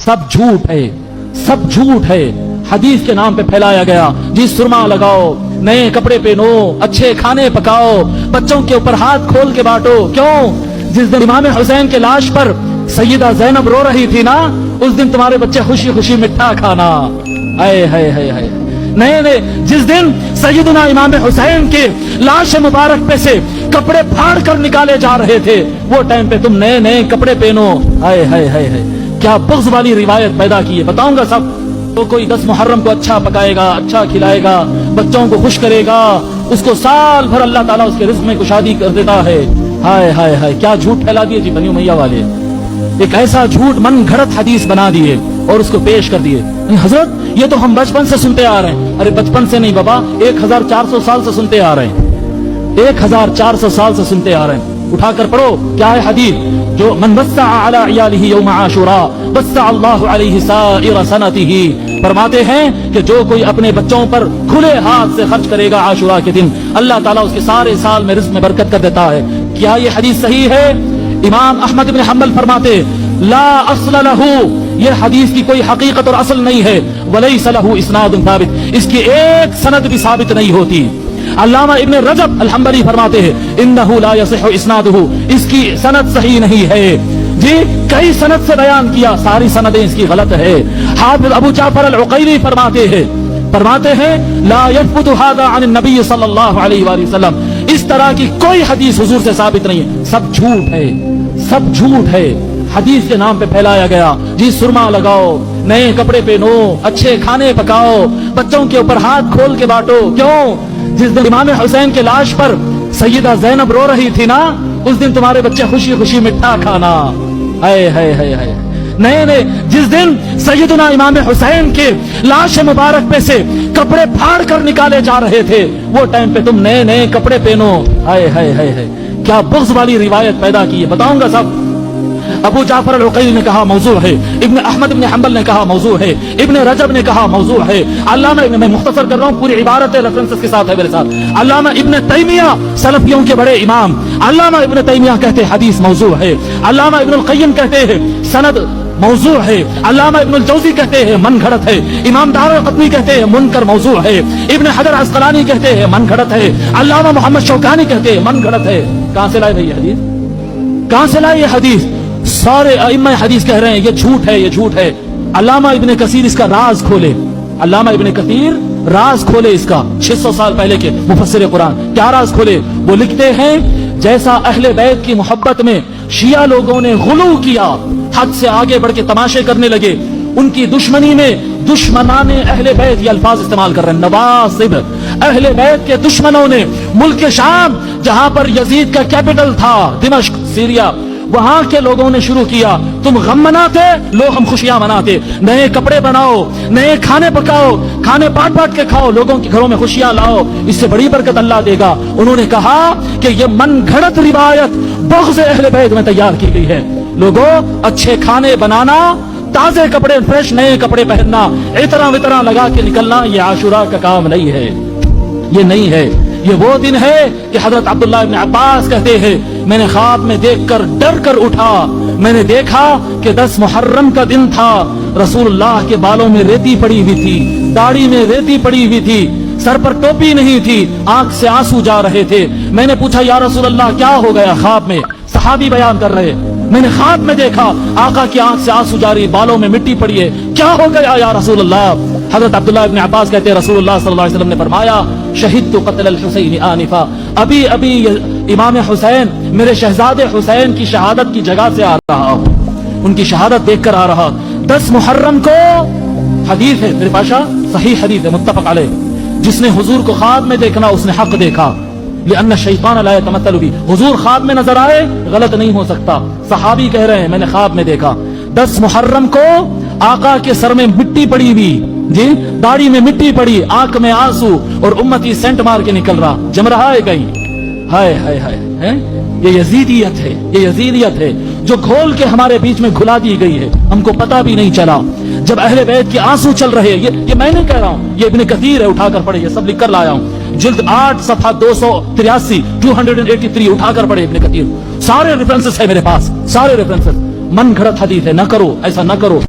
सब झूठ है, सब झूठ है। हदीस के नाम पे फैलाया गया जी, सुरमा लगाओ, नए कपड़े पहनो, अच्छे खाने पकाओ, बच्चों के ऊपर हाथ खोल के बांटो। क्यों? जिस दिन इमाम हुसैन के लाश पर सैयदा ज़ैनब रो रही थी ना, उस दिन तुम्हारे बच्चे खुशी खुशी मिठा खाना। हाय हाय हाय हाय। नए नए जिस दिन सैयदना इमाम हुसैन के लाश मुबारक पे से कपड़े फाड़ कर निकाले जा रहे थे, वो टाइम पे तुम नए नए कपड़े पहनो। हाय हाय हाय हाय। क्या बुग़्ज़ वाली रिवायत पैदा की है, बताऊंगा सब। तो कोई 10 मुहर्रम को अच्छा पकाएगा, अच्छा खिलाएगा, बच्चों को खुश करेगा, उसको साल भर अल्लाह ताला उसके रिज़्क़ में कुशादी कर देता है। हाय हाय हाय, क्या झूठ फैला दिए जी बनी उमैया वाले। एक ऐसा झूठ मन घड़त हदीस बना दिए और उसको पेश कर दिए। हजरत ये तो हम बचपन से सुनते आ रहे हैं। अरे बचपन से नहीं बाबा, 1400 साल से सुनते आ रहे हैं। 1400 साल से सुनते आ रहे हैं। उठाकर पढ़ो, क्या है हदीस? जो मन वस्सा अला इयालिही यौम आशुरा वस्सा अल्लाहु अलैहि साइर सनतिही। फरमाते हैं कि जो कोई अपने बच्चों पर खुले हाथ से खर्च करेगा आशुरा के दिन, अल्लाह ताला उसके सारे साल में रिज़्क़ में बरकत कर देता है। क्या ये हदीस सही है? इमाम अहमद इब्न हंबल फरमाते ला अस्ल लहू, ये हदीस की कोई हकीकत और असल नहीं है। वलैस लहू इस्नादुन साबित, इसकी एक सनद भी साबित नहीं होती। अल्लामा इब्न रजब अल-हंबली फरमाते हैं इन्नहु ला यसिहु इस्नादुहु, इसकी सनद सही नहीं है जी। कई सनद से बयान किया, सारी सनदें इसकी गलत है। हाफिज अबू जाफर अल-उकैली फरमाते हैं ला यथबुतु हादा अन नबी सल्लल्लाहु अलैहि वसल्लम, इस तरह की कोई हदीस हुजूर से साबित नहीं है। सब झूठ है, सब झूठ है। हदीस के नाम पे फैलाया गया जी, सुरमा लगाओ, नए कपड़े पहनो, अच्छे खाने पकाओ, बच्चों के ऊपर हाथ खोल के बांटो। क्यों? जिस दिन इमाम हुसैन के लाश पर सैयदा ज़ैनब रो रही थी ना, उस दिन तुम्हारे बच्चे खुशी खुशी मिठा खाना। हाय हाय हाय हाय। नए नए जिस दिन सैयदना इमाम हुसैन के लाश मुबारक पे से कपड़े फाड़ कर निकाले जा रहे थे, वो टाइम पे तुम नए नए कपड़े पहनो। हाय हाय हाय हाय। क्या बुग़्ज़ वाली रिवायत पैदा की है, बताऊंगा सब। अबू जाफर अल-उकैली ने कहा मौजू है, इब्न अहमद इब्न हंबल ने कहा मौजू है, इब्न रजब ने कहा मौजू है। अल्लामा, मैं मुख्तसर कर रहा हूँ, पूरी इबारत रेफरेंसेस के साथ है मेरे साथ। अल्लामा इब्न तैमिया, सलफियों के बड़े इमाम, अल्लामा इब्न तैमिया कहते हैं हदीस मौजू है। अल्लामा इब्नुल क़य्यिम कहते हैं सनद मौजू है। अल्लामा इब्नुल जौज़ी कहते हैं मन घड़त है। इमाम दारुक़ुत्नी कहते हैं मुनकर मौजू है। इब्न हजर अस्क़लानी कहते हैं मन घड़त है। अल्लामा मोहम्मद शौकानी कहते हैं मन घड़त है। कहां से लाए भाई ये हदीस? कहां से लाए ये हदीस? सारे अइम्मा हदीस कह रहे हैं ये झूठ है, ये झूठ है। अल्लामा इब्न कसीर इसका राज खोले, अल्लामा इब्न कसीर राज खोले इसका, 600 साल पहले के मुफस्सिर कुरान। क्या राज खोले? वो लिखते हैं जैसा अहले बैत की मोहब्बत में शिया लोगों ने गुलू किया, हद से आगे बढ़ के तमाशे करने लगे, उनकी दुश्मनी में दुश्मनाने अहले बैत, ये अल्फाज इस्तेमाल कर रहे हैं, नवासिब अहले बैत के दुश्मनों ने मुल्क शाम, जहां पर यजीद का कैपिटल था दिमश्क सीरिया, वहां के लोगों ने शुरू किया, तुम गम मनाते, लो हम खुशियां मनाते, नए कपड़े बनाओ, नए खाने पकाओ, खाने बांट बांट के खाओ, लोगों के घरों में खुशियां लाओ, इससे बड़ी बरकत अल्लाह देगा। उन्होंने कहा कि ये मन घड़त रिवायत बुग़्ज़ अहले बैत में तैयार की गई है। लोगों, अच्छे खाने बनाना, ताजे कपड़े, फ्रेश नए कपड़े पहनना, इतरा वितरा लगा के निकलना, ये आशुरा का काम नहीं है, ये नहीं है। ये वो दिन है कि हजरत अब्दुल्लाह इब्न अब्बास कहते हैं मैंने ख्वाब में देखकर डर कर उठा, मैंने देखा कि 10 मुहर्रम का दिन था, रसूलुल्लाह के बालों में रेती पड़ी हुई थी, दाढ़ी में रेती पड़ी हुई थी, सर पर टोपी नहीं थी, आंख से आंसू जा रहे थे। मैंने पूछा या रसूलुल्लाह क्या हो गया? ख्वाब में सहाबी बयान कर रहे, मैंने ख्वाब में देखा आका की आंख से आंसू जारी, बालों में मिट्टी पड़ी है, क्या हो गया या रसूलुल्लाह? हजरत अब्दुल्लाह इब्न अब्बास कहते हैं रसूलुल्लाह सल्लल्लाहु अलैहि वसल्लम ने फरमाया शहीदतु क़त्ल अल-हुसैन आनिफा, अभी अभी इमाम हुसैन, मेरे शहजादे हुसैन की शहादत की जगह से आ रहा हूं, उनकी शहादत देखकर आ रहा। 10 मुहर्रम को, हदीस है मेरे पाशा, सही हदीस है, मुत्तफक अलैह, जिसने हुजूर को ख्वाब में देखना उसने हक देखा। लिअन्न शैतान ला यतमत्तलु बी, हुजूर ख्वाब में नजर आए गलत नहीं हो सकता। सहाबी कह रहे हैं मैंने ख्वाब में देखा 10 मुहर्रम को आका के सर में मिट्टी पड़ी हुई जी, दाढ़ी में मिट्टी पड़ी, आंख में आंसू, और उम्मती सेंट मार के निकल रहा, जम रहा है कहीं। हाय हाय हाय, ये यजीदियत है, ये यजीदियत है जो घोल के हमारे बीच में घुला दी गई है, हमको पता भी नहीं चला। जब अहले बैत के आंसू चल रहे, ये मैं नहीं कह रहा हूं, ये इब्न कसीर है, उठाकर पढ़े, ये सब लिख कर लाया हूं, जिल्द 8 सफा 283 283 उठाकर पढ़े इब्न कसीर, सारे रेफरेंसेस है मेरे पास, सारे रेफरेंसेस। मन घड़त हदीस है, न करो, ऐसा न करो।